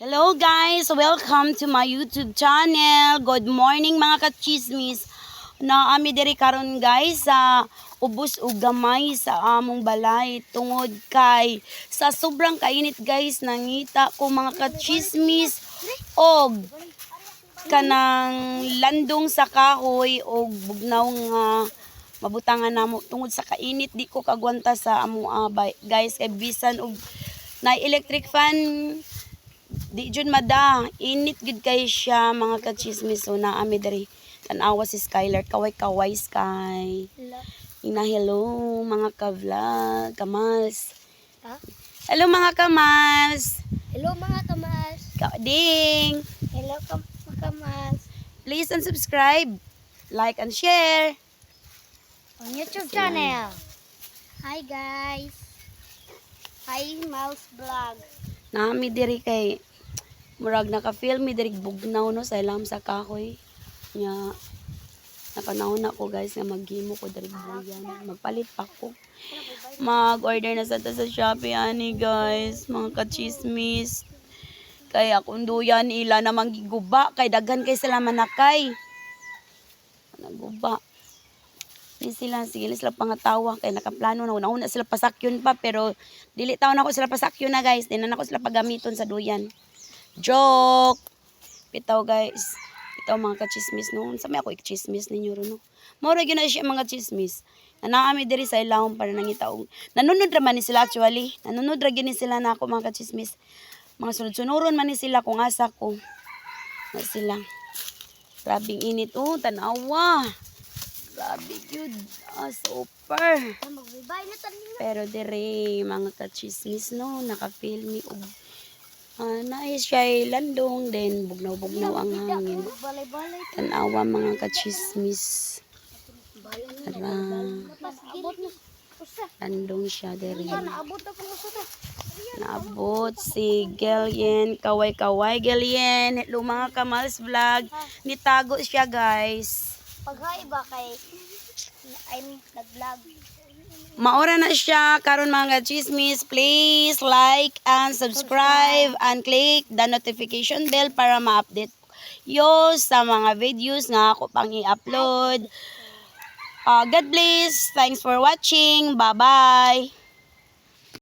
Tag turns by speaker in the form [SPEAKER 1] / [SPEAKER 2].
[SPEAKER 1] Hello guys! Welcome to my YouTube channel. Good morning mga kachismis. Naami diri karon guys sa ubos ug gamay sa among balay tungod kay sa sobrang kainit guys nangita ko mga kachismis og kanang landong sa kahoy og bugnaw nga mabutangan namo tungod sa kainit di ko kagwanta sa among abay guys kay bisan og na electric fan di jud mada init gid kay siya mga kachismis. So naami diri tan-awa si Skylar kaway Sky. Hello mga ka-vlog kamals. Hello mga kamals.
[SPEAKER 2] Hello mga kamas.
[SPEAKER 1] Ding.
[SPEAKER 2] Hello mga kamas.
[SPEAKER 1] Please and subscribe, like and share
[SPEAKER 2] On YouTube channel. Hi guys. Hi Mouse Vlog.
[SPEAKER 1] Naami diri kay murag naka-feel mi diri bugnaw no sa ilam sa kahoy nya napanahon na ko guys nga maghimo ko diri buyan magpalit pa ko mag-order na sa Shopee ani guys mga kachismis kay akong duyan ila na manggiguba kay daghan kay sila manakay naguba ni sila sige sila pangatawa kay nakaplano na una sila pasakyon pa pero dili taon ako sila pasakyon na guys dinan ako sila pagamiton sa duyan. Joke! Bitaw guys. Bitaw mga kachismis no. Sa may ako ikchismis ninyo ron no. Maura yun na siya mga chismis. Nanaami diri sa ilahong para nangitaong. Nanunod raman ni sila actually. Nanunod ra gini sila na ako mga kachismis. Mga sunod-sunuron man ni sila kung asa ko. Na sila. Grabing init. Oh, tanawa. Grabe yun. Super. Pero diri mga kachismis no. Naka-feel me og nais siya landong din bugnaw ang hangin tanawa mga kachismis tara landong siya diri naabot si Gelyen kaway Gelyen. Hello mga kamals vlog nitago siya guys
[SPEAKER 2] Paghay ba kay I'm nag-vlog.
[SPEAKER 1] Maura na siya karon mga chismis. Please like and subscribe and click the notification bell para ma-update yo sa mga videos nga ako pang i-upload. God bless. Thanks for watching. Bye-bye.